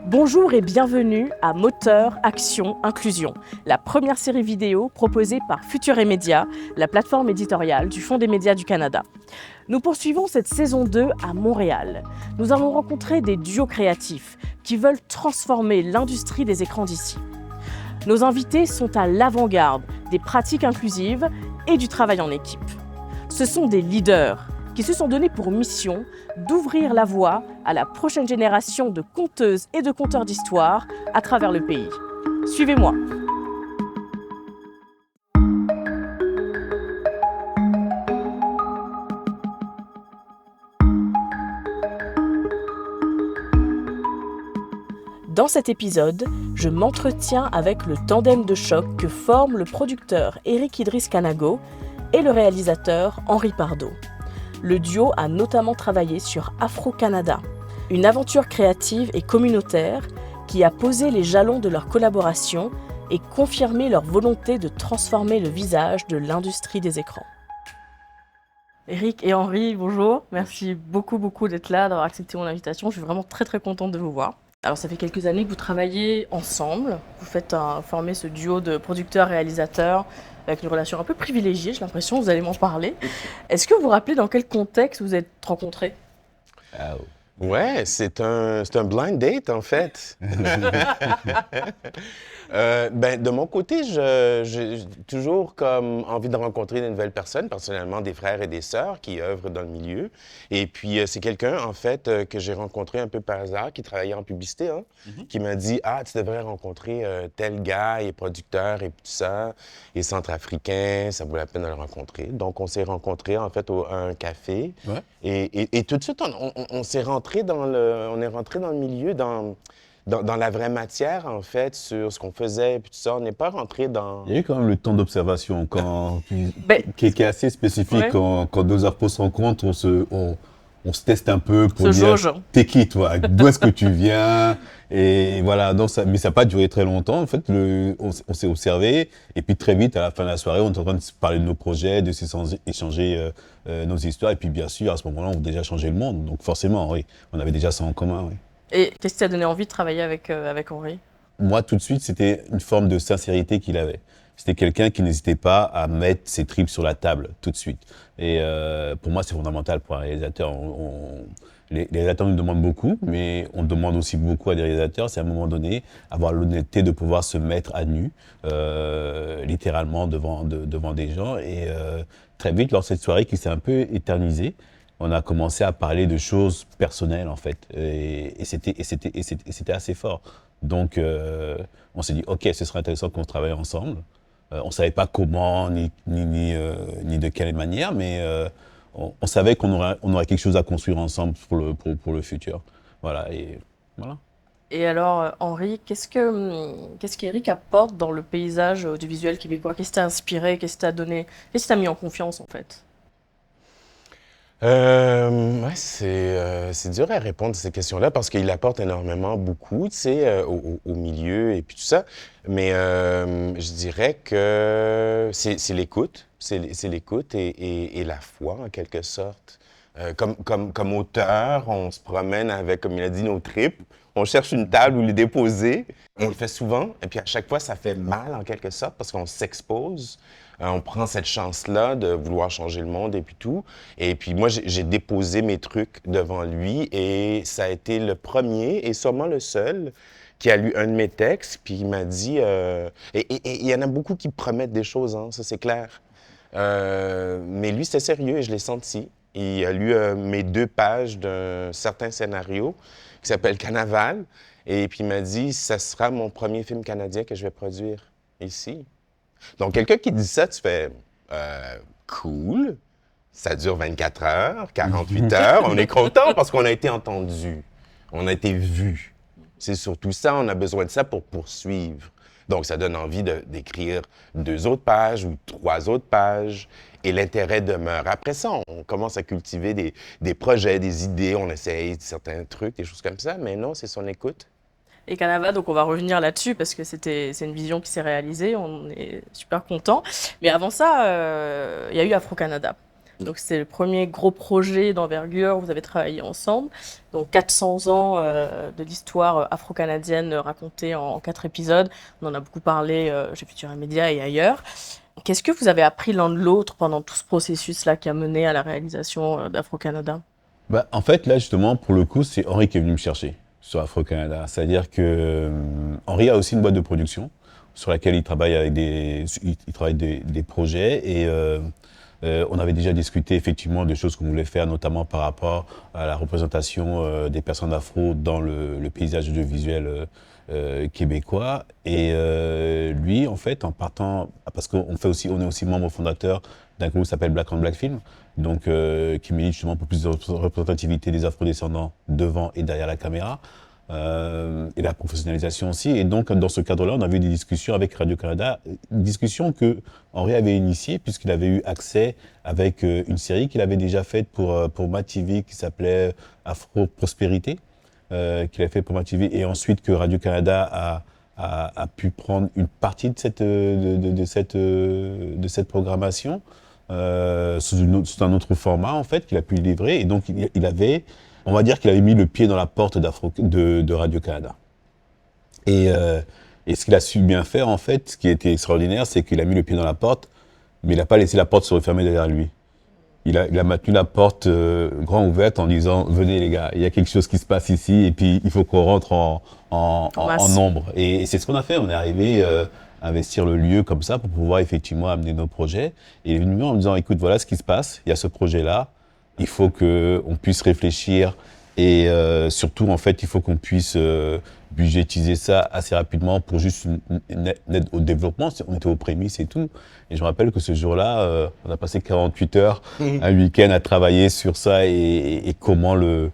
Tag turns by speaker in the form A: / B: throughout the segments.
A: Bonjour et bienvenue à Moteur, Action, Inclusion, la première série vidéo proposée par Futur et Média, la plateforme éditoriale du Fonds des médias du Canada. Nous poursuivons cette saison 2 à Montréal. Nous avons rencontré des duos créatifs qui veulent transformer l'industrie des écrans d'ici. Nos invités sont à l'avant-garde des pratiques inclusives et du travail en équipe. Ce sont des leaders qui se sont donnés pour mission d'ouvrir la voie à la prochaine génération de conteuses et de conteurs d'histoire à travers le pays. Suivez-moi. Dans cet épisode, je m'entretiens avec le tandem de choc que forment le producteur Eric Idriss Kanago et le réalisateur Henri Pardo. Le duo a notamment travaillé sur Afro-Canada, une aventure créative et communautaire qui a posé les jalons de leur collaboration et confirmé leur volonté de transformer le visage de l'industrie des écrans. Eric et Henri, bonjour. Merci beaucoup d'être là, d'avoir accepté mon invitation. Je suis vraiment très contente de vous voir. Alors ça fait quelques années que vous travaillez ensemble. Vous formez ce duo de producteurs-réalisateurs avec une relation un peu privilégiée, j'ai l'impression, vous allez m'en parler. Est-ce que vous vous rappelez dans quel contexte vous êtes rencontrés?
B: Ouais, c'est un blind date, en fait. De mon côté, j'ai toujours comme envie de rencontrer de nouvelles personnes, personnellement des frères et des sœurs qui œuvrent dans le milieu. Et puis, c'est quelqu'un, en fait, que j'ai rencontré un peu par hasard, qui travaillait en publicité, qui m'a dit « Ah, tu devrais rencontrer tel gars, il est producteur et tout ça, il est centrafricain, ça vaut la peine de le rencontrer. » Donc, on s'est rencontrés, en fait, à un café. Ouais. Et tout de suite, on est rentré dans le milieu, dans la vraie matière, en fait, sur ce qu'on faisait, puis tout ça. On n'est pas rentré dans...
C: Il y a eu quand même le temps d'observation qui est assez spécifique. Ouais. Quand deux arpos se rencontrent, on se teste un peu pour dire « t'es qui, toi? D'où est-ce que tu viens ?» Et voilà, donc mais ça n'a pas duré très longtemps. En fait, on s'est observé. Et puis très vite, à la fin de la soirée, on était en train de se parler de nos projets, de s'échanger nos histoires. Et puis bien sûr, à ce moment-là, on a déjà changé le monde. Donc forcément, oui, on avait déjà ça en commun, oui.
A: Et qu'est-ce qui t'a donné envie de travailler avec Henri?
C: Moi, tout de suite, c'était une forme de sincérité qu'il avait. C'était quelqu'un qui n'hésitait pas à mettre ses tripes sur la table, tout de suite. Et pour moi, c'est fondamental pour un réalisateur. Les réalisateurs nous demandent beaucoup, mais on demande aussi beaucoup à des réalisateurs, c'est à un moment donné, avoir l'honnêteté de pouvoir se mettre à nu, littéralement devant des gens. Et très vite, lors de cette soirée qui s'est un peu éternisée, on a commencé à parler de choses personnelles, en fait. Et c'était assez fort. Donc, on s'est dit, OK, ce serait intéressant qu'on travaille ensemble. On ne savait pas comment, ni de quelle manière, mais on savait qu'on aurait quelque chose à construire ensemble pour le futur. Voilà, et voilà.
A: Et alors, Henri, qu'est-ce qu'Eric apporte dans le paysage audiovisuel québécois? Qu'est-ce qui t'a inspiré? Qu'est-ce qui t'a donné? Qu'est-ce qui t'a mis en confiance, en fait?
B: Ouais, c'est dur à répondre à ces questions-là parce qu'il apporte énormément beaucoup, tu sais, au milieu et puis tout ça. Mais je dirais que c'est l'écoute, c'est l'écoute et la foi, en quelque sorte. Comme auteur, on se promène avec, comme il a dit, nos tripes. On cherche une table où les déposer. On le fait souvent, et puis à chaque fois, ça fait mal, en quelque sorte, parce qu'on s'expose. On prend cette chance-là de vouloir changer le monde et puis tout. Et puis moi, j'ai déposé mes trucs devant lui et ça a été le premier et sûrement le seul qui a lu un de mes textes, puis il m'a dit... et il y en a beaucoup qui promettent des choses, hein, ça c'est clair. Mais lui, c'était sérieux et je l'ai senti. Il a lu mes 2 pages d'un certain scénario qui s'appelle Canaval. Et puis il m'a dit, ça sera mon premier film canadien que je vais produire ici. Donc, quelqu'un qui dit ça, tu fais cool, ça dure 24 heures, 48 heures, on est content parce qu'on a été entendu, on a été vu. C'est surtout ça, on a besoin de ça pour poursuivre. Donc, ça donne envie d'écrire 2 autres pages ou 3 autres pages et l'intérêt demeure. Après ça, on commence à cultiver des projets, des idées, on essaye certains trucs, des choses comme ça, mais non, c'est son écoute.
A: Et Canava, donc on va revenir là-dessus parce que c'est une vision qui s'est réalisée, on est super content. Mais avant ça, il y a eu Afro-Canada. Donc c'est le premier gros projet d'envergure, vous avez travaillé ensemble. Donc 400 ans de l'histoire afro-canadienne racontée en 4 épisodes. On en a beaucoup parlé chez Futura Media et ailleurs. Qu'est-ce que vous avez appris l'un de l'autre pendant tout ce processus-là qui a mené à la réalisation d'Afro-Canada?
C: Bah, en fait, là, justement, pour le coup, c'est Henri qui est venu me chercher sur Afro-Canada. C'est-à-dire que Henri a aussi une boîte de production sur laquelle il travaille avec des projets et on avait déjà discuté effectivement des choses qu'on voulait faire, notamment par rapport à la représentation des personnes afro dans le paysage audiovisuel québécois. Et lui, en fait, en partant, parce on est aussi membre fondateur d'un groupe qui s'appelle Black on Black Film, donc qui milite justement pour plus de représentativité des afrodescendants devant et derrière la caméra. Et la professionnalisation aussi. Et donc, dans ce cadre-là, on avait eu des discussions avec Radio-Canada, discussions que Henri avait initiées, puisqu'il avait eu accès avec une série qu'il avait déjà faite pour MaTV, qui s'appelait Afro Prospérité, qu'il a fait pour MaTV, et ensuite que Radio-Canada a pu prendre une partie de cette programmation sous un autre format, en fait, qu'il a pu livrer. Et donc, il avait... On va dire qu'il avait mis le pied dans la porte de Radio-Canada. Et ce qu'il a su bien faire, en fait, ce qui était extraordinaire, c'est qu'il a mis le pied dans la porte, mais il n'a pas laissé la porte se refermer derrière lui. Il a maintenu la porte grand ouverte en disant « Venez les gars, il y a quelque chose qui se passe ici et puis il faut qu'on rentre en nombre ». Et c'est ce qu'on a fait. On est arrivé à investir le lieu comme ça pour pouvoir effectivement amener nos projets. Et il est venu en me disant « Écoute, voilà ce qui se passe, il y a ce projet-là. Il faut qu'on puisse réfléchir et surtout, en fait, il faut qu'on puisse budgétiser ça assez rapidement pour juste une aide au développement. On était aux prémices et tout. Et je me rappelle que ce jour-là, on a passé 48 heures, un week-end à travailler sur ça et comment le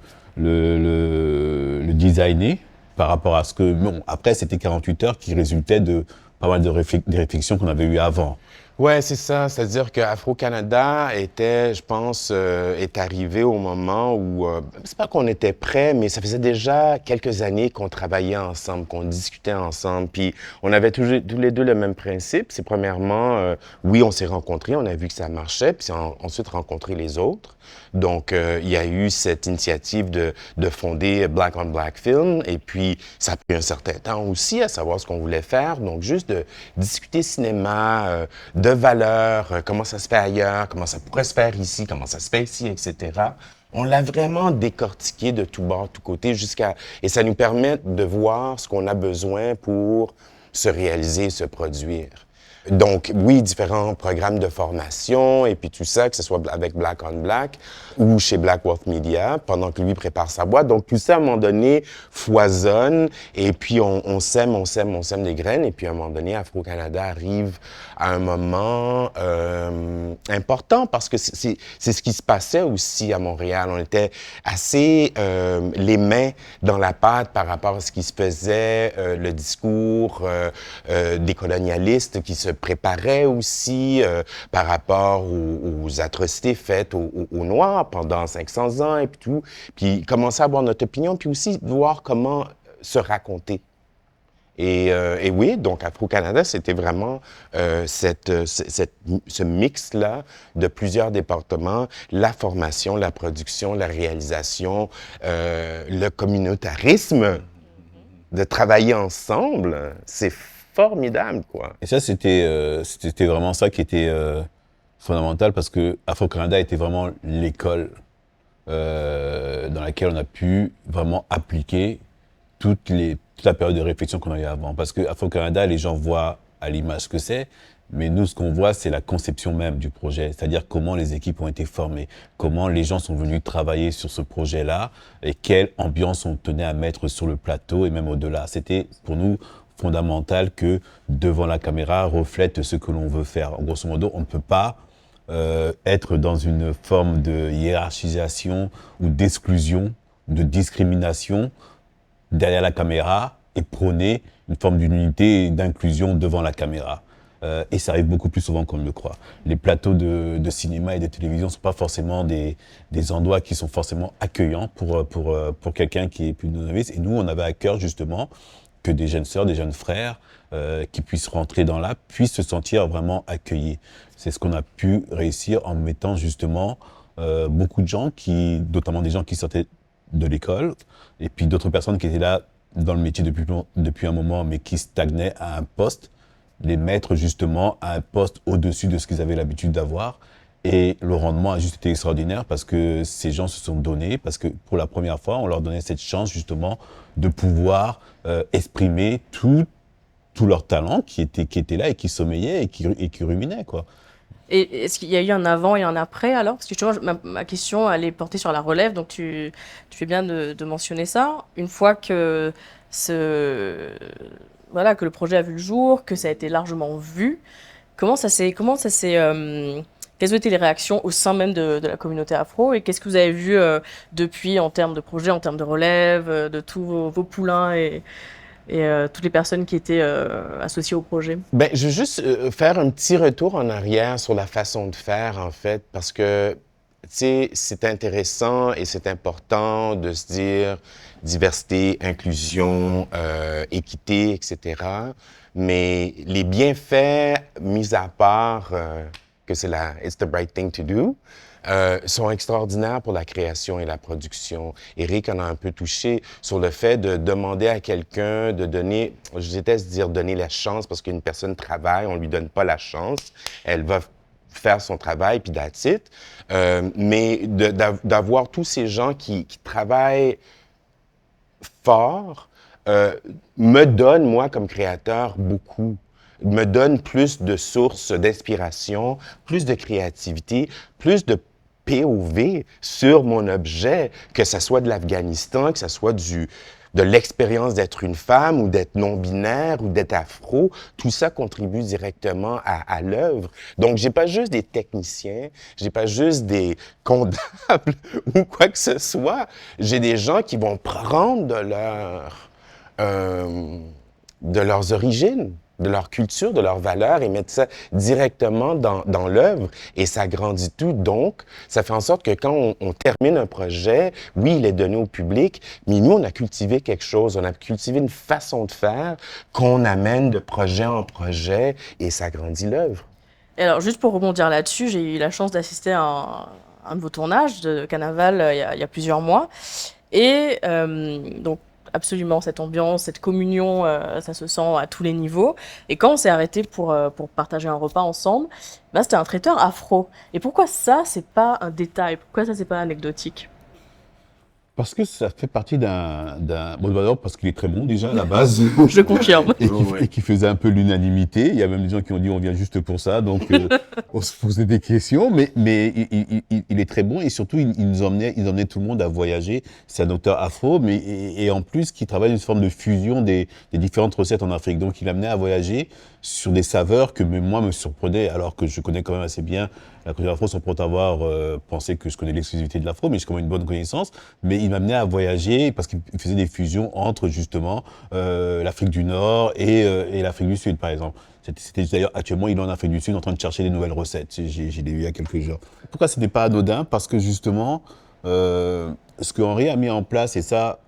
C: designer par rapport à ce que... Bon, après, c'était 48 heures qui résultaient de pas mal de réflexions qu'on avait eues avant.
B: Ouais, c'est ça. C'est-à-dire que Afro-Canada était, je pense, est arrivé au moment où, c'est pas qu'on était prêts, mais ça faisait déjà quelques années qu'on travaillait ensemble, qu'on discutait ensemble. Puis on avait tous les deux le même principe. C'est premièrement, oui, on s'est rencontrés, on a vu que ça marchait, puis ensuite rencontré les autres. Donc, il y a eu cette initiative de fonder Black on Black Film. Et puis, ça a pris un certain temps aussi à savoir ce qu'on voulait faire. Donc, juste de discuter cinéma, de valeurs, comment ça se fait ailleurs, comment ça pourrait se faire ici, comment ça se fait ici, etc. On l'a vraiment décortiqué de tout bord, tout côté, et ça nous permet de voir ce qu'on a besoin pour se réaliser, se produire. Donc, oui, différents programmes de formation et puis tout ça, que ce soit avec Black on Black ou chez Black Wealth Media, pendant que lui prépare sa boîte. Donc, tout ça, à un moment donné, foisonne et puis on sème des graines. Et puis, à un moment donné, Afro-Canada arrive à un moment important parce que c'est ce qui se passait aussi à Montréal. On était assez les mains dans la pâte par rapport à ce qui se faisait, le discours des colonialistes qui se préparaient aussi par rapport aux atrocités faites aux Noirs pendant 500 ans et puis tout. Puis commencer à avoir notre opinion, puis aussi voir comment se raconter. Et oui, donc Afro-Canada, c'était vraiment ce mix-là de plusieurs départements, la formation, la production, la réalisation, le communautarisme, de travailler ensemble, c'est formidable, quoi.
C: Et ça, c'était vraiment ça qui était fondamental parce que Afro-Canada était vraiment l'école dans laquelle on a pu vraiment appliquer toute la période de réflexion qu'on avait avant. Parce que Afro-Canada, les gens voient à l'image ce que c'est, mais nous, ce qu'on voit, c'est la conception même du projet, c'est-à-dire comment les équipes ont été formées, comment les gens sont venus travailler sur ce projet-là et quelle ambiance on tenait à mettre sur le plateau et même au-delà. C'était pour nous fondamental que devant la caméra reflète ce que l'on veut faire. En grosso modo, on ne peut pas être dans une forme de hiérarchisation ou d'exclusion, de discrimination derrière la caméra et prôner une forme d'unité et d'inclusion devant la caméra. Et ça arrive beaucoup plus souvent qu'on ne le croit. Les plateaux de cinéma et de télévision ne sont pas forcément des endroits qui sont forcément accueillants pour quelqu'un qui est plus novice. Et nous, on avait à cœur justement que des jeunes sœurs, des jeunes frères qui puissent rentrer dans l'art, puissent se sentir vraiment accueillis. C'est ce qu'on a pu réussir en mettant justement beaucoup de gens, notamment des gens qui sortaient de l'école, et puis d'autres personnes qui étaient là dans le métier depuis un moment, mais qui stagnaient à un poste, les mettre justement à un poste au-dessus de ce qu'ils avaient l'habitude d'avoir. Et le rendement a juste été extraordinaire parce que ces gens se sont donnés, parce que pour la première fois, on leur donnait cette chance justement de pouvoir exprimer tout leur talent qui était là et qui sommeillait et qui ruminait, quoi.
A: Et est-ce qu'il y a eu un avant et un après alors? Parce que justement, ma question, elle est portée sur la relève, donc tu fais bien de mentionner ça. Une fois que voilà, que le projet a vu le jour, que ça a été largement vu, quelles ont été les réactions au sein même de la communauté afro et qu'est-ce que vous avez vu depuis en termes de projet, en termes de relève, de tous vos poulains et toutes les personnes qui étaient associées au projet?
B: Ben, je veux juste faire un petit retour en arrière sur la façon de faire, en fait, parce que, tu sais, c'est intéressant et c'est important de se dire diversité, inclusion, équité, etc. Mais les bienfaits, mis à part que it's the right thing to do, sont extraordinaires pour la création et la production. Eric en a un peu touché sur le fait de demander à quelqu'un de donner, je déteste dire donner la chance parce qu'une personne travaille, on lui donne pas la chance, elle va faire son travail puis that's it. Mais d'avoir tous ces gens qui travaillent fort me donne, moi, comme créateur, beaucoup. Me donne plus de sources d'inspiration, plus de créativité, plus de POV sur mon objet, que ça soit de l'Afghanistan, que ça soit de l'expérience d'être une femme ou d'être non-binaire ou d'être afro, tout ça contribue directement à l'œuvre. Donc, j'ai pas juste des techniciens, j'ai pas juste des comptables ou quoi que ce soit. J'ai des gens qui vont prendre de leurs origines, de leur culture, de leurs valeurs et mettre ça directement dans l'œuvre et ça grandit tout. Donc, ça fait en sorte que quand on termine un projet, oui, il est donné au public, mais nous, on a cultivé quelque chose, on a cultivé une façon de faire qu'on amène de projet en projet et ça grandit l'œuvre.
A: Et alors, juste pour rebondir là-dessus, j'ai eu la chance d'assister à un de vos tournages de Carnaval il y a plusieurs mois. Et donc, absolument, cette ambiance, cette communion, ça se sent à tous les niveaux. Et quand on s'est arrêté pour partager un repas ensemble, bah, c'était un traiteur afro. Et pourquoi ça, c'est pas un détail? Pourquoi ça, c'est pas anecdotique?
C: Parce que ça fait partie bon, d'abord parce qu'il est très bon déjà à la base.
A: Je confirme.
C: Et qui faisait un peu l'unanimité. Il y a même des gens qui ont dit on vient juste pour ça, donc on se posait des questions. Mais il est très bon et surtout il nous emmenait tout le monde à voyager. C'est un auteur afro, mais et en plus qui travaille une forme de fusion des différentes recettes en Afrique. Donc il amenait à voyager sur des saveurs que même moi me surprenaient, alors que je connais quand même assez bien la culture afro sans pour avoir pensé que je connais l'exclusivité de l'afro, mais j'ai quand même une bonne connaissance. Mais il m'amenait à voyager parce qu'il faisait des fusions entre justement l'Afrique du Nord et l'Afrique du Sud, par exemple. C'était d'ailleurs actuellement, il est en Afrique du Sud en train de chercher des nouvelles recettes. J'ai l'ai vu il y a quelques jours. Pourquoi ce n'est pas anodin? Parce que justement, ce que Henri a mis en place, et ça,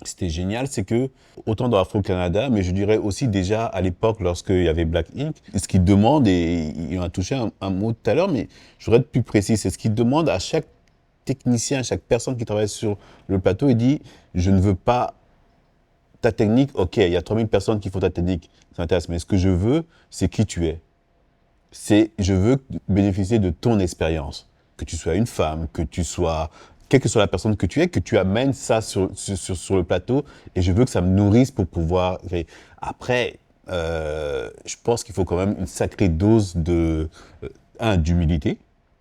C: c'était génial, c'est que, autant dans Afro-Canada, mais je dirais aussi déjà à l'époque, lorsqu'il y avait Black Ink, ce qu'il demande, et il en a touché un mot tout à l'heure, mais je voudrais être plus précis, c'est ce qu'il demande à chaque technicien, à chaque personne qui travaille sur le plateau, il dit, je ne veux pas ta technique, ok, il y a 3000 personnes qui font ta technique, ça m'intéresse, mais ce que je veux, c'est qui tu es. Je veux bénéficier de ton expérience, que tu sois une femme, que tu sois... quelle que soit la personne que tu es, que tu amènes ça sur le plateau et je veux que ça me nourrisse pour pouvoir... Après, je pense qu'il faut quand même une sacrée dose d'humilité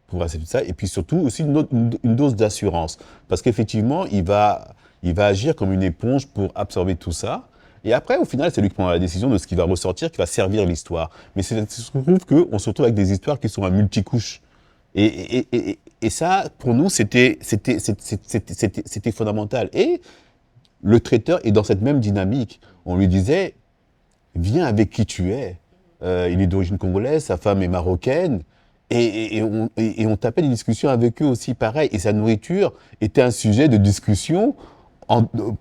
C: pour accepter ça et puis surtout aussi une dose d'assurance. Parce qu'effectivement, il va agir comme une éponge pour absorber tout ça. Et après, au final, c'est lui qui prend la décision de ce qui va ressortir, qui va servir l'histoire. Mais c'est se trouve qu'on se retrouve avec des histoires qui sont à multicouches. Et ça, pour nous, c'était fondamental. Et le traiteur est dans cette même dynamique. On lui disait, viens avec qui tu es. Il est d'origine congolaise, sa femme est marocaine. Et on tapait des discussions avec eux aussi, pareil. Et sa nourriture était un sujet de discussion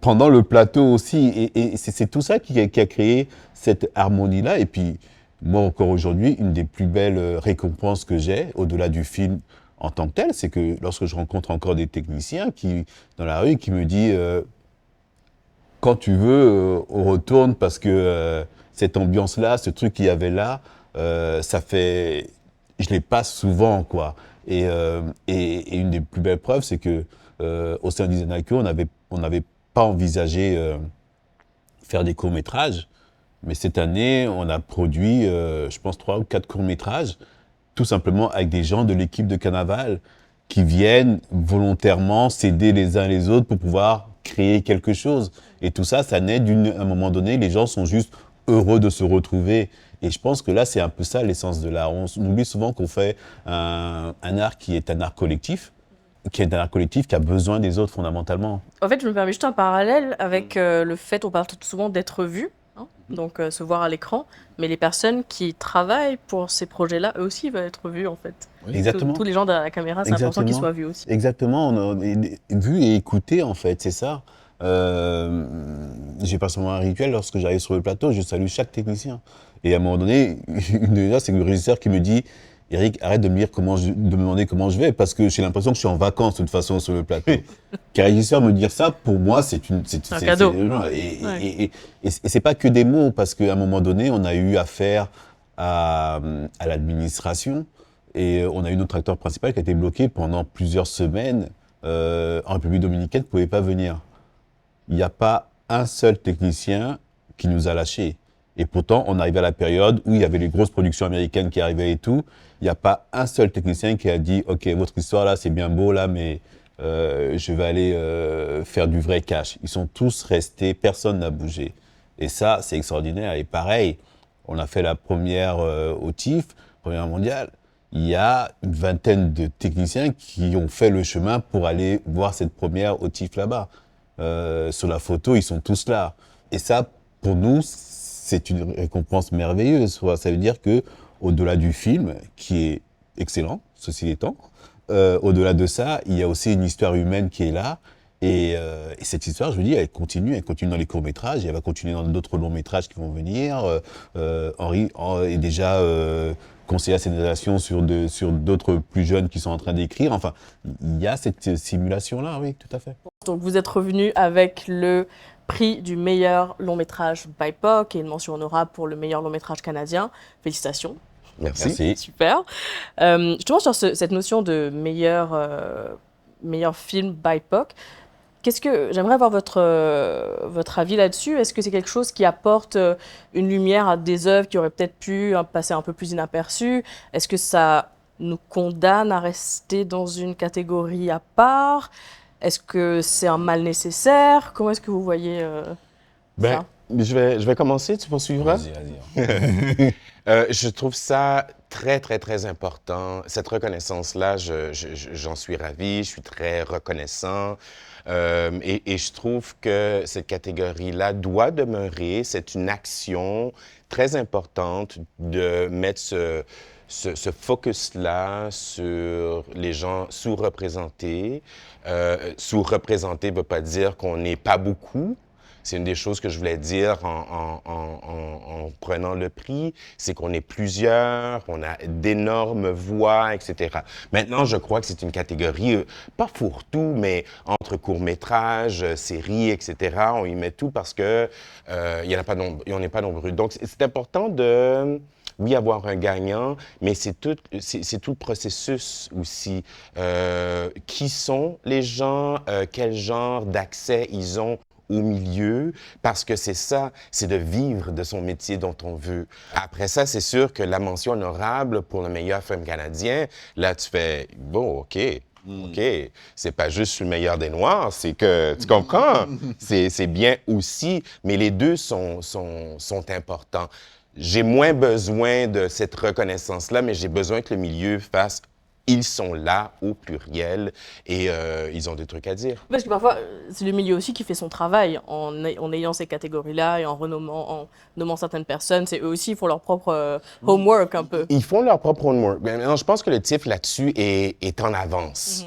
C: pendant le plateau aussi. Et c'est tout ça qui a créé cette harmonie-là. Et puis, moi, encore aujourd'hui, une des plus belles récompenses que j'ai, au-delà du film en tant que tel, c'est que lorsque je rencontre encore des techniciens dans la rue qui me disent quand tu veux, on retourne parce que cette ambiance-là, ce truc qu'il y avait là, ça fait... Je les passe souvent, quoi. Et une des plus belles preuves, c'est que au sein d'Izanako, on n'avait pas envisagé faire des courts-métrages. Mais cette année, on a produit, je pense, 3 ou 4 courts-métrages, tout simplement avec des gens de l'équipe de Carnaval qui viennent volontairement s'aider les uns les autres pour pouvoir créer quelque chose. Et tout ça, ça naît à un moment donné, les gens sont juste heureux de se retrouver. Et je pense que là, c'est un peu ça l'essence de l'art. On oublie souvent qu'on fait un art qui est un art collectif, qui a besoin des autres fondamentalement.
A: En fait, je me permets juste un parallèle avec le fait, on parle souvent d'être vu, hein, donc se voir à l'écran, mais les personnes qui travaillent pour ces projets-là, eux aussi veulent être vus en fait.
C: Oui. Exactement.
A: Tous les gens derrière la caméra, c'est important qu'ils soient vus aussi.
C: Exactement, on est vu et écouté en fait, c'est ça. J'ai personnellement un rituel, lorsque j'arrive sur le plateau, je salue chaque technicien. Et à un moment donné, une de choses, c'est le régisseur qui me dit « Eric, arrête de me demander comment je vais, parce que j'ai l'impression que je suis en vacances de toute façon sur le plateau. » Qu'un régisseur me dire ça, pour moi, c'est
A: un cadeau.
C: Et c'est pas que des mots, parce qu'à un moment donné, on a eu affaire à l'administration, et on a eu notre acteur principal qui a été bloqué pendant plusieurs semaines en République dominicaine, qui ne pouvait pas venir. Il n'y a pas un seul technicien qui nous a lâchés. Et pourtant, on arrivait à la période où il y avait les grosses productions américaines qui arrivaient et tout. Il n'y a pas un seul technicien qui a dit « Ok, votre histoire là, c'est bien beau là, mais je vais aller faire du vrai cash. » Ils sont tous restés, personne n'a bougé. Et ça, c'est extraordinaire. Et pareil, on a fait la première au TIFF, première mondiale. Il y a une vingtaine de techniciens qui ont fait le chemin pour aller voir cette première au TIFF là-bas. Sur la photo, ils sont tous là. Et ça, pour nous, c'est une récompense merveilleuse. Ça veut dire que, au-delà du film, qui est excellent, ceci étant, au-delà de ça, il y a aussi une histoire humaine qui est là. Et cette histoire, je vous dis, elle continue dans les courts-métrages, et elle va continuer dans d'autres longs-métrages qui vont venir. Henri est déjà conseiller à scénarisation sur d'autres plus jeunes qui sont en train d'écrire. Enfin, il y a cette simulation-là, oui, tout à fait.
A: Donc vous êtes revenu avec le prix du meilleur long-métrage BIPOC et une mention honorable pour le meilleur long-métrage canadien. Félicitations.
B: Merci.
A: Super. Justement, sur cette notion de meilleur film BIPOC, j'aimerais avoir votre avis là-dessus. Est-ce que c'est quelque chose qui apporte une lumière à des œuvres qui auraient peut-être pu passer un peu plus inaperçues? Est-ce que ça nous condamne à rester dans une catégorie à part? Est-ce que c'est un mal nécessaire? Comment est-ce que vous voyez ça?
B: Je vais commencer, tu poursuivras?
C: Vas-y.
B: Je trouve ça très, très, très important. Cette reconnaissance-là, j'en suis ravi, je suis très reconnaissant. Et je trouve que cette catégorie-là doit demeurer. C'est une action très importante de mettre ce focus-là sur les gens sous-représentés. Sous-représentés ne veut pas dire qu'on n'est pas beaucoup. C'est une des choses que je voulais dire en prenant le prix, c'est qu'on est plusieurs, on a d'énormes voix, etc. Maintenant, je crois que c'est une catégorie, pas fourre-tout, mais entre courts-métrages, séries, etc. On y met tout parce que on n'est pas nombreux. Donc, c'est important de... Oui, avoir un gagnant, mais c'est tout le processus aussi. Qui sont les gens, quel genre d'accès ils ont au milieu, parce que c'est ça, c'est de vivre de son métier dont on veut. Après ça, c'est sûr que la mention honorable pour le meilleur film canadien, là, tu fais, bon, OK, c'est pas juste le meilleur des Noirs, c'est que, tu comprends? C'est bien aussi, mais les deux sont importants. J'ai moins besoin de cette reconnaissance-là, mais j'ai besoin que le milieu fasse ils sont là au pluriel et ils ont des trucs à dire.
A: Parce que parfois, c'est le milieu aussi qui fait son travail en ayant ces catégories-là et en nommant certaines personnes. C'est eux aussi, ils font leur propre homework un peu.
B: Ils font leur propre homework. Maintenant, je pense que le TIFF là-dessus est en avance.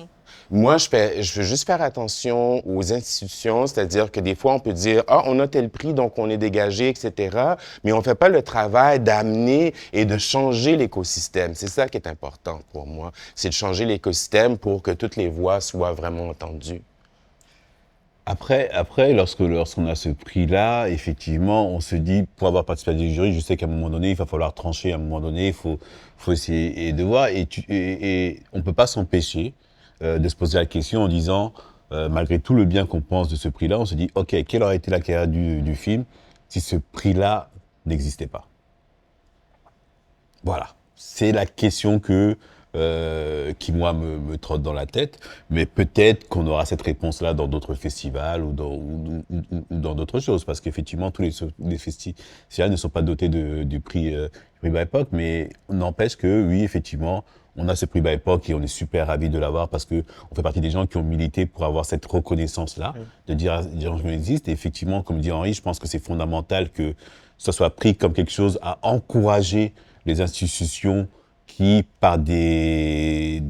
B: Moi, je veux juste faire attention aux institutions, c'est-à-dire que des fois, on peut dire, ah, on a tel prix, donc on est dégagé, etc., mais on ne fait pas le travail d'amener et de changer l'écosystème. C'est ça qui est important pour moi, c'est de changer l'écosystème pour que toutes les voix soient vraiment entendues.
C: Après, lorsqu'on a ce prix-là, effectivement, on se dit, pour avoir participé à des jurys, je sais qu'à un moment donné, il va falloir trancher, à un moment donné, faut essayer de voir, et on peut pas s'empêcher de se poser la question en disant, malgré tout le bien qu'on pense de ce prix-là, on se dit, OK, quelle aurait été la carrière du film si ce prix-là n'existait pas? Voilà. C'est la question qui moi me trotte dans la tête, mais peut-être qu'on aura cette réponse-là dans d'autres festivals ou dans d'autres choses, parce qu'effectivement tous les festivals ne sont pas dotés du prix BIPOC, mais n'empêche que oui, effectivement, on a ce prix BIPOC et on est super ravis de l'avoir parce que on fait partie des gens qui ont milité pour avoir cette reconnaissance-là, de dire je existe. Et effectivement, comme dit Henri, je pense que c'est fondamental que ça soit pris comme quelque chose à encourager les institutions qui, par des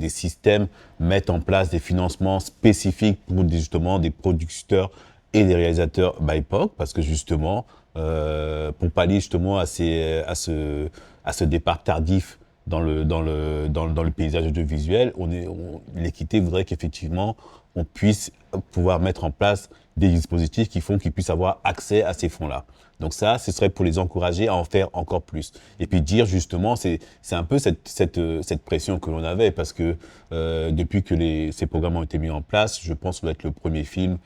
C: systèmes, mettent en place des financements spécifiques pour justement des producteurs et des réalisateurs BIPOC, parce que justement, pour pallier justement à ce départ tardif dans le paysage audiovisuel, l'équité voudrait qu'effectivement, on puisse pouvoir mettre en place des dispositifs qui font qu'ils puissent avoir accès à ces fonds-là. Donc ça, ce serait pour les encourager à en faire encore plus. Et puis dire justement, c'est un peu cette pression que l'on avait, parce que depuis que ces programmes ont été mis en place, je pense que ça doit être le premier film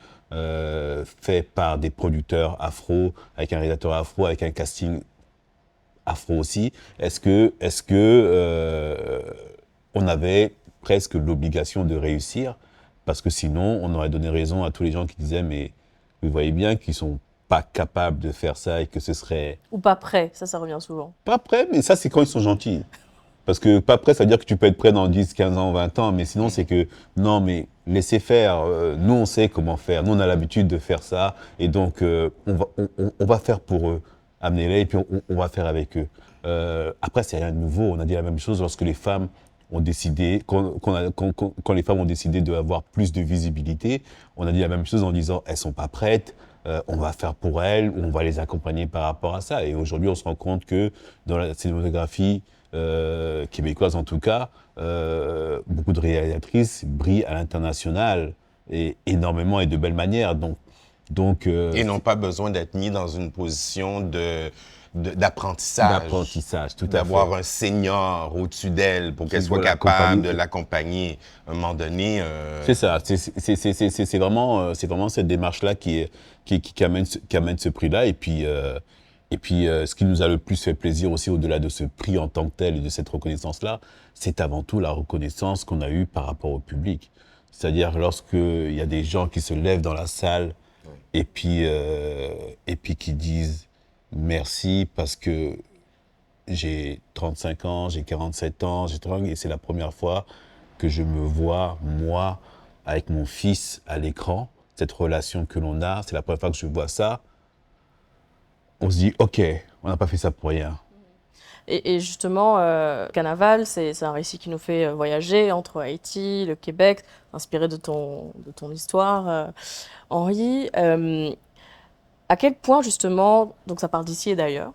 C: fait par des producteurs afro, avec un réalisateur afro, avec un casting afro aussi. Est-ce que on avait presque l'obligation de réussir? Parce que sinon, on aurait donné raison à tous les gens qui disaient, mais vous voyez bien qu'ils sont pas capables de faire ça et que ce serait...
A: Ou pas prêt, ça revient souvent.
C: Pas prêt, mais ça, c'est quand ils sont gentils. Parce que pas prêt, ça veut dire que tu peux être prêt dans 10, 15 ans, 20 ans, mais sinon, c'est que, non, mais laissez faire. Nous, on sait comment faire. Nous, on a l'habitude de faire ça. Et donc, on va faire pour eux. Amenez-les et puis on va faire avec eux. Après, c'est rien de nouveau. On a dit la même chose lorsque les femmes ont décidé, quand les femmes ont décidé d'avoir plus de visibilité, on a dit la même chose en disant, elles sont pas prêtes. On va faire pour elles, ou on va les accompagner par rapport à ça. Et aujourd'hui, on se rend compte que dans la cinématographie québécoise, en tout cas, beaucoup de réalisatrices brillent à l'international, et énormément et de belle manière.
B: Et n'ont pas besoin d'être mis dans une position d'apprentissage.
C: D'apprentissage, tout à fait.
B: D'avoir un senior au-dessus d'elle pour qu'elle soit capable de l'accompagner à un moment donné.
C: C'est ça, c'est vraiment cette démarche-là qui amène ce prix-là. Et puis, ce qui nous a le plus fait plaisir aussi, au-delà de ce prix en tant que tel et de cette reconnaissance-là, c'est avant tout la reconnaissance qu'on a eue par rapport au public. C'est-à-dire lorsqu'il y a des gens qui se lèvent dans la salle et puis qui disent merci parce que j'ai 35 ans, j'ai 47 ans, et c'est la première fois que je me vois, moi, avec mon fils à l'écran, cette relation que l'on a, c'est la première fois que je vois ça. On se dit, OK, on n'a pas fait ça pour rien.
A: Et justement, Carnaval, c'est un récit qui nous fait voyager entre Haïti, le Québec, inspiré de ton histoire, Henri. À quel point, justement, donc ça part d'ici et d'ailleurs,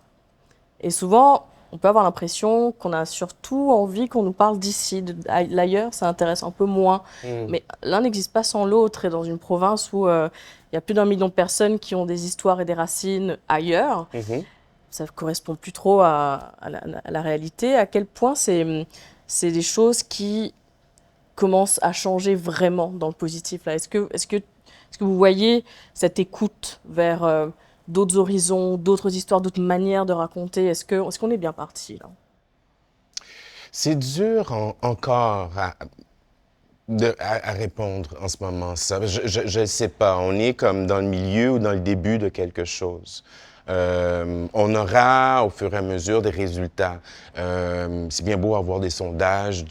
A: et souvent, on peut avoir l'impression qu'on a surtout envie qu'on nous parle d'ici. L'ailleurs, ça intéresse un peu moins. Mais l'un n'existe pas sans l'autre. Et dans une province où il y a plus d'1 million de personnes qui ont des histoires et des racines ailleurs, ça ne correspond plus trop à la réalité. À quel point c'est des choses qui commencent à changer vraiment dans le positif là. Est-ce que vous voyez cette écoute vers d'autres horizons, d'autres histoires, d'autres manières de raconter? Est-ce qu'on est bien parti là?
B: C'est dur encore à répondre en ce moment. Ça, je ne sais pas. On est comme dans le milieu ou dans le début de quelque chose. On aura au fur et à mesure des résultats. C'est bien beau avoir des sondages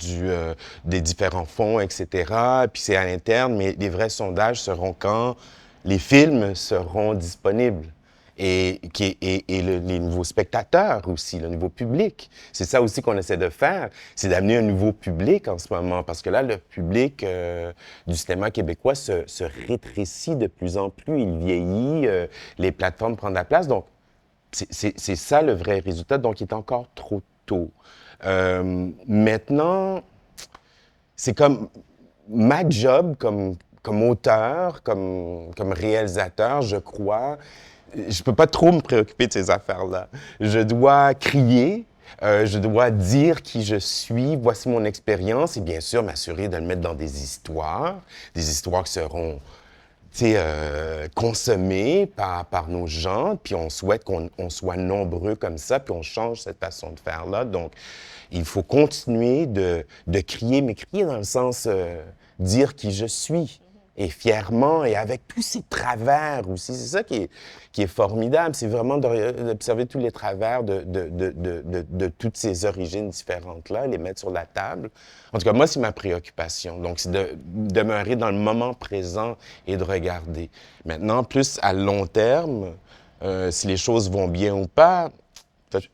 B: des différents fonds, etc. Puis c'est à l'interne, mais les vrais sondages seront quand les films seront disponibles. les nouveaux spectateurs aussi, le nouveau public. C'est ça aussi qu'on essaie de faire, c'est d'amener un nouveau public en ce moment, parce que là, le public du cinéma québécois se rétrécit de plus en plus, il vieillit, les plateformes prennent la place, donc c'est ça le vrai résultat, donc il est encore trop tôt. Maintenant, c'est comme ma job comme auteur, comme réalisateur, je crois, je peux pas trop me préoccuper de ces affaires-là. Je dois crier, je dois dire qui je suis, voici mon expérience, et bien sûr m'assurer de le mettre dans des histoires qui seront consommées par nos gens, puis on souhaite qu'on soit nombreux comme ça, puis on change cette façon de faire-là. Donc, il faut continuer de crier, mais crier dans le sens dire qui je suis, et fièrement, et avec tous ces travers aussi. C'est ça qui est formidable, c'est vraiment d'observer tous les travers de toutes ces origines différentes-là, les mettre sur la table. En tout cas, moi, c'est ma préoccupation. Donc, c'est de demeurer dans le moment présent et de regarder. Maintenant, plus à long terme, si les choses vont bien ou pas,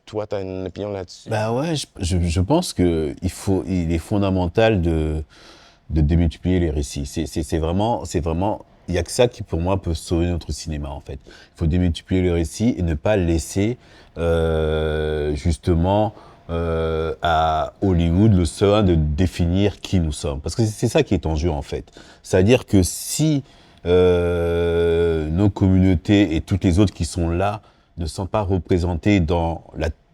B: toi, tu as une opinion là-dessus?
C: Bah ouais, je pense qu'il est fondamental de démultiplier les récits. C'est vraiment, il y a que ça qui, pour moi, peut sauver notre cinéma, en fait. Il faut démultiplier les récits et ne pas laisser, justement, à Hollywood le soin de définir qui nous sommes. Parce que c'est ça qui est en jeu, en fait. C'est-à-dire que si nos communautés et toutes les autres qui sont là ne sont pas représentées dans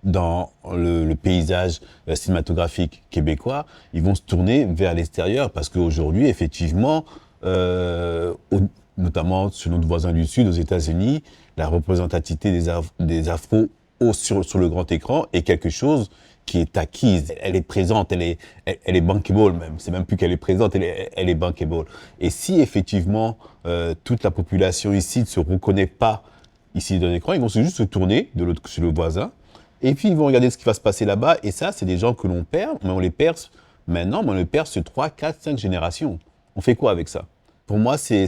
C: le paysage cinématographique québécois, ils vont se tourner vers l'extérieur parce qu'aujourd'hui, effectivement, notamment sur notre voisin du Sud, aux États-Unis, la représentativité des Afros sur le grand écran est quelque chose qui est acquise. Elle est présente, elle est bankable même. C'est même plus qu'elle est présente, elle est bankable. Et si effectivement toute la population ici ne se reconnaît pas ici dans l'écran, ils vont juste se tourner de l'autre sur le voisin. Et puis, ils vont regarder ce qui va se passer là-bas. Et ça, c'est des gens que l'on perd, mais on les perd maintenant, mais on les perd sur 3, 4, 5 générations. On fait quoi avec ça? Pour moi, c'est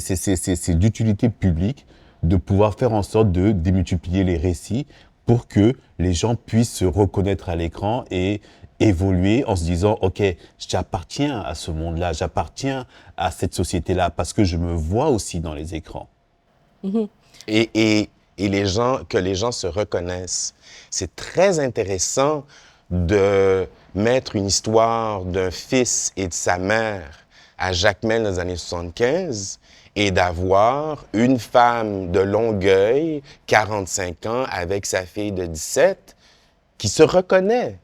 C: d'utilité publique de pouvoir faire en sorte de démultiplier les récits pour que les gens puissent se reconnaître à l'écran et évoluer en se disant « Ok, j'appartiens à ce monde-là, j'appartiens à cette société-là parce que je me vois aussi dans les écrans.
A: Mhm. »
B: Et que les gens se reconnaissent. C'est très intéressant de mettre une histoire d'un fils et de sa mère à Jacmel dans les années 75 et d'avoir une femme de Longueuil, 45 ans, avec sa fille de 17, qui se reconnaît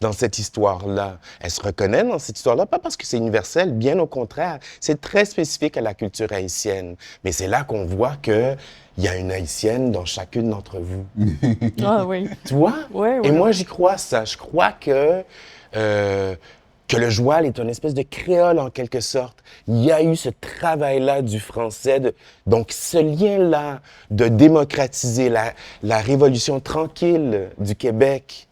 B: dans cette histoire-là. Elle se reconnaît dans cette histoire-là, pas parce que c'est universel, bien au contraire. C'est très spécifique à la culture haïtienne. Mais c'est là qu'on voit qu'il y a une haïtienne dans chacune d'entre vous.
A: Ah oui.
B: Tu vois?
A: Ouais,
B: Et
A: ouais.
B: moi, j'y crois ça. Je crois que le joual est une espèce de créole en quelque sorte. Il y a eu ce travail-là du français. Donc, ce lien-là de démocratiser la révolution tranquille du Québec.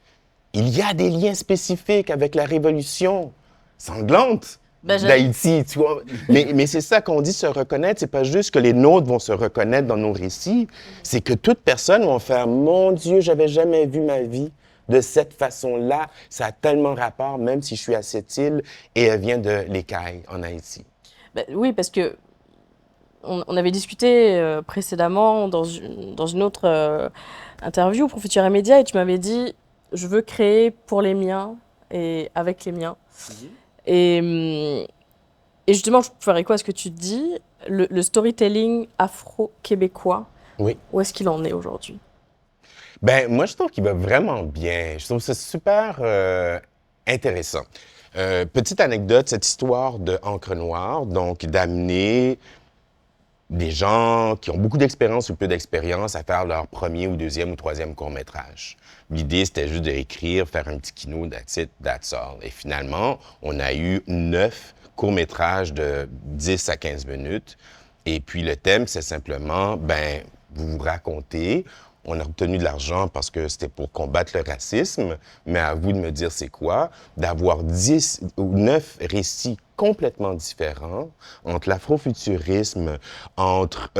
B: Il y a des liens spécifiques avec la révolution sanglante d'Haïti, tu vois. Mais c'est ça qu'on dit se reconnaître. C'est pas juste que les nôtres vont se reconnaître dans nos récits. C'est que toute personne va faire « Mon Dieu, j'avais jamais vu ma vie de cette façon-là. Ça a tellement rapport, même si je suis à cette île et elle vient de l'Écaille, en Haïti. »
A: Ben, oui, parce que on avait discuté précédemment dans une autre interview pour Futur et Média et tu m'avais dit je veux créer pour les miens et avec les miens. Et justement, je ferais quoi à ce que tu dis? Le storytelling afro-québécois,
B: Oui.
A: où est-ce qu'il en est aujourd'hui?
B: Ben moi, je trouve qu'il va vraiment bien. Je trouve ça super intéressant. Petite anecdote, cette histoire de Encre Noire, donc d'amener des gens qui ont beaucoup d'expérience ou peu d'expérience à faire leur premier ou deuxième ou troisième court-métrage. L'idée, c'était juste d'écrire, faire un petit kino, that's it, that's all. Et finalement, on a eu 9 courts-métrages de 10 à 15 minutes. Et puis le thème, c'est simplement, ben, vous vous racontez, on a obtenu de l'argent parce que c'était pour combattre le racisme, mais à vous de me dire c'est quoi, d'avoir 10 ou 9 récits complètement différents entre l'afrofuturisme, entre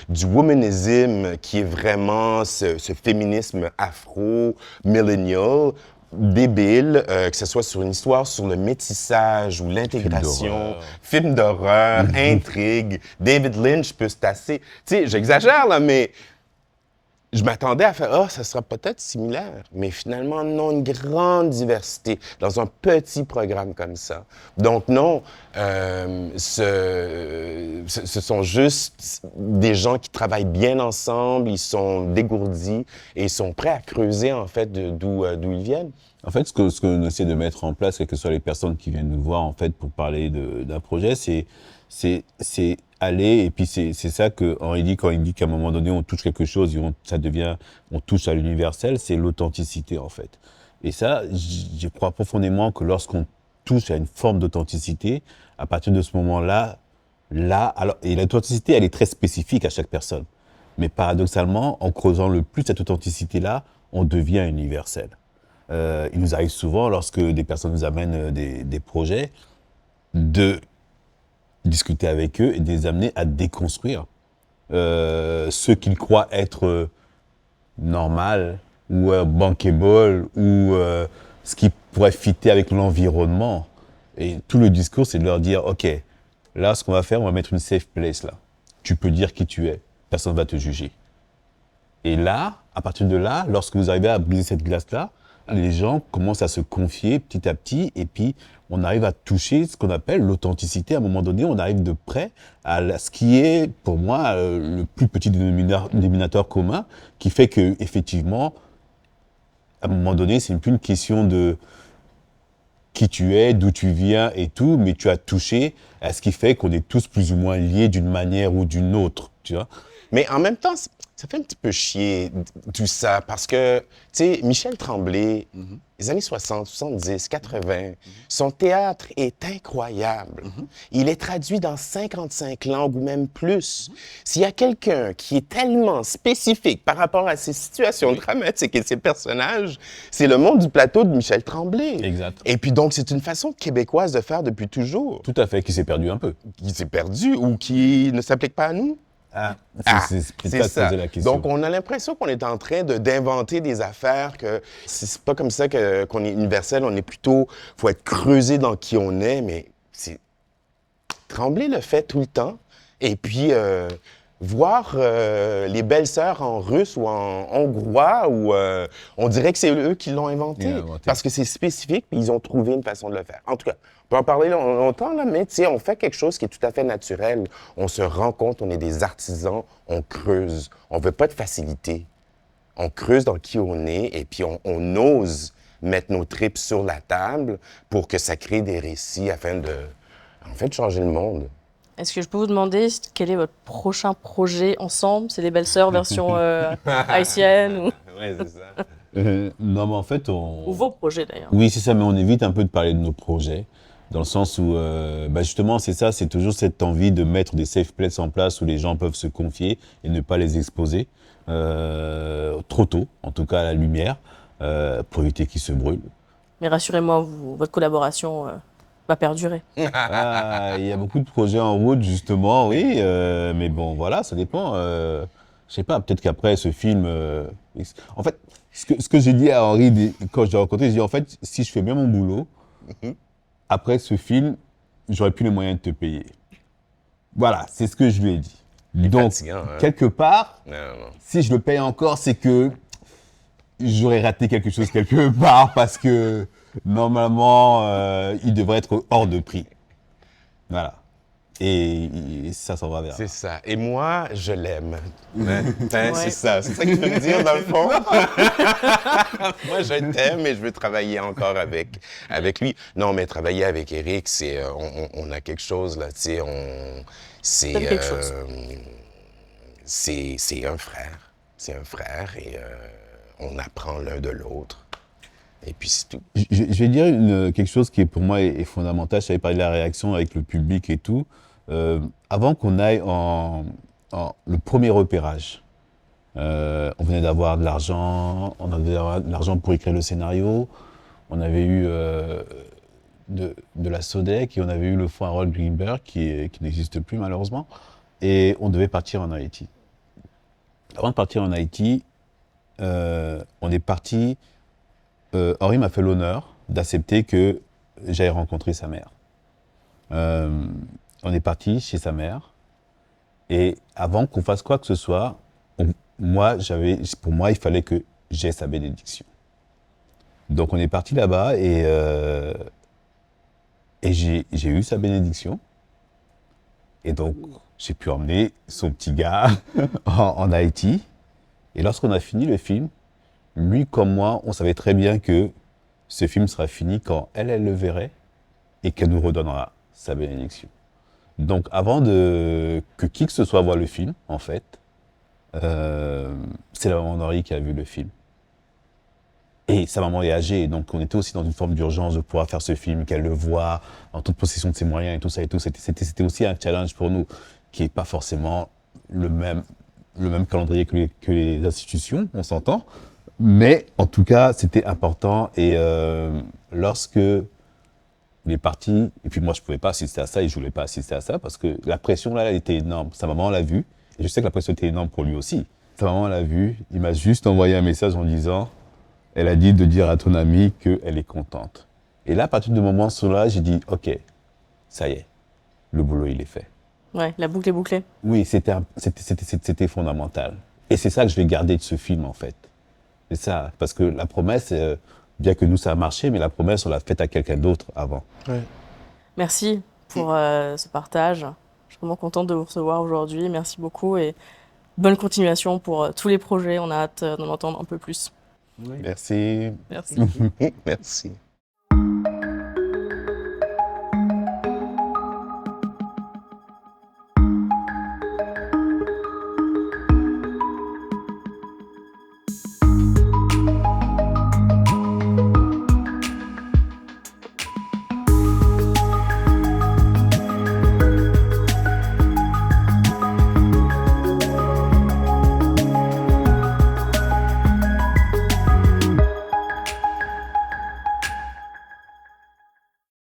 B: du womanism qui est vraiment ce féminisme afro-millennial, débile, que ce soit sur une histoire sur le métissage ou l'intégration, film d'horreur, intrigue. David Lynch peut se tasser. Tu sais, j'exagère là, mais je m'attendais à faire « Ah, ça sera peut-être similaire », mais finalement, non, une grande diversité dans un petit programme comme ça. Donc non, ce sont juste des gens qui travaillent bien ensemble, ils sont dégourdis et ils sont prêts à creuser, en fait, d'où ils viennent.
C: En fait, ce qu'on essaie de mettre en place, quelles que soient les personnes qui viennent nous voir, en fait, pour parler d'un projet, c'est aller, et puis c'est ça que Henri dit quand il dit qu'à un moment donné, on touche quelque chose, et on touche à l'universel, c'est l'authenticité, en fait. Et ça, je crois profondément que lorsqu'on touche à une forme d'authenticité, à partir de ce moment-là, alors, et l'authenticité, elle est très spécifique à chaque personne. Mais paradoxalement, en creusant le plus cette authenticité-là, on devient universel. Il nous arrive souvent, lorsque des personnes nous amènent des projets, de discuter avec eux et de les amener à déconstruire ce qu'ils croient être normal ou bankable ou ce qui pourrait fitter avec l'environnement. Et tout le discours, c'est de leur dire, OK, là, ce qu'on va faire, on va mettre une safe place là. Tu peux dire qui tu es, personne ne va te juger. Et là, à partir de là, lorsque vous arrivez à briser cette glace-là, les gens commencent à se confier petit à petit et puis on arrive à toucher ce qu'on appelle l'authenticité. À un moment donné, on arrive de près à ce qui est, pour moi, le plus petit dénominateur commun qui fait que, effectivement, à un moment donné, c'est plus une question de qui tu es, d'où tu viens et tout, mais tu as touché à ce qui fait qu'on est tous plus ou moins liés d'une manière ou d'une autre, tu vois.
B: Mais en même temps, ça fait un petit peu chier tout ça parce que, tu sais, Michel Tremblay, les années 60, 70, 80, son théâtre est incroyable. Il est traduit dans 55 langues ou même plus. S'il y a quelqu'un qui est tellement spécifique par rapport à ses situations dramatiques et ses personnages, c'est le monde du plateau de Michel Tremblay.
C: Exact.
B: Et puis donc, c'est une façon québécoise de faire depuis toujours.
C: Tout à fait, qui s'est perdu un peu.
B: Qui s'est perdu ou qui ne s'applique pas à nous.
C: C'est ça. La question.
B: Donc, on a l'impression qu'on est en train d'inventer des affaires, que c'est pas comme ça qu'on est universel, on est plutôt, faut être creusé dans qui on est, mais c'est Tremblay le fait tout le temps. Et puis, voir les belles-sœurs en russe ou en hongrois, ou on dirait que c'est eux qui l'ont inventé, parce que c'est spécifique, puis ils ont trouvé une façon de le faire. En tout cas, on peut en parler longtemps, là, mais tu sais, on fait quelque chose qui est tout à fait naturel. On se rend compte, on est des artisans, on creuse. On veut pas de facilité. On creuse dans qui on est, et puis on ose mettre nos tripes sur la table pour que ça crée des récits afin de, en fait, changer le monde.
A: Est-ce que je peux vous demander quel est votre prochain projet ensemble? C'est les Belles-Sœurs version haïtienne ou...
B: Ouais, c'est ça.
C: Non, mais en fait,
A: Ou vos projets d'ailleurs.
C: Oui, c'est ça, mais on évite un peu de parler de nos projets, dans le sens où, justement, c'est ça, c'est toujours cette envie de mettre des safe places en place où les gens peuvent se confier et ne pas les exposer trop tôt, en tout cas à la lumière, pour éviter qu'ils se brûlent.
A: Mais rassurez-moi, votre collaboration va perdurer.
C: Il y a beaucoup de projets en route, justement, oui, mais bon, voilà, ça dépend. Je sais pas, peut-être qu'après ce film... En fait, ce que j'ai dit à Henri quand je l'ai rencontré, j'ai dit, en fait, si je fais bien mon boulot, après ce film, j'aurais plus les moyens de te payer. Voilà, c'est ce que je lui ai dit. Donc, quelque part, si je le paye encore, c'est que j'aurais raté quelque chose quelque part, parce que normalement, il devrait être hors de prix. Voilà. Et ça s'en va vers.
B: C'est ça. Et moi, je l'aime. C'est ça. C'est ça que tu veux me dire, dans le fond? Moi, je t'aime et je veux travailler encore avec lui. Non, mais travailler avec Éric, c'est... on a quelque chose, là, tu sais, c'est un frère. C'est un frère et on apprend l'un de l'autre. Et puis c'est tout.
C: Je vais dire quelque chose qui pour moi est fondamental. Je savais parler de la réaction avec le public et tout. Avant qu'on aille en le premier repérage, On venait d'avoir de l'argent, on avait de l'argent pour écrire le scénario. On avait eu de la Sodec et on avait eu le fonds Harold Greenberg qui n'existe plus malheureusement. Et on devait partir en Haïti. Avant de partir en Haïti, on est parti. Henri m'a fait l'honneur d'accepter que j'aille rencontrer sa mère. On est parti chez sa mère. Et avant qu'on fasse quoi que ce soit, pour moi, il fallait que j'aie sa bénédiction. Donc on est parti là-bas et j'ai eu sa bénédiction. Et donc j'ai pu emmener son petit gars en Haïti. Et lorsqu'on a fini le film, lui comme moi, on savait très bien que ce film sera fini quand elle le verrait et qu'elle nous redonnera sa bénédiction. Donc avant que qui que ce soit voit le film, en fait, c'est la maman d'Henri qui a vu le film. Et sa maman est âgée, donc on était aussi dans une forme d'urgence de pouvoir faire ce film, qu'elle le voit en toute possession de ses moyens et tout ça et tout. C'était aussi un challenge pour nous, qui n'est pas forcément le même calendrier que les institutions, on s'entend. Mais en tout cas, c'était important. Et lorsque il est parti, et puis moi je ne pouvais pas assister à ça et je ne voulais pas assister à ça parce que la pression là, elle était énorme. Sa maman l'a vu, et je sais que la pression était énorme pour lui aussi. Sa maman l'a vu, il m'a juste envoyé un message en disant, elle a dit de dire à ton amie qu'elle est contente. Et là, à partir de ce moment-là, j'ai dit, ok, ça y est, le boulot il est fait.
A: Ouais, la boucle est bouclée.
C: Oui, c'était fondamental. Et c'est ça que je vais garder de ce film en fait. C'est ça, parce que la promesse, bien que nous ça a marché, mais la promesse on l'a faite à quelqu'un d'autre avant.
B: Ouais.
A: Merci pour ce partage. Je suis vraiment contente de vous recevoir aujourd'hui. Merci beaucoup et bonne continuation pour tous les projets. On a hâte d'en entendre un peu plus.
B: Merci.
A: Merci.
B: Merci.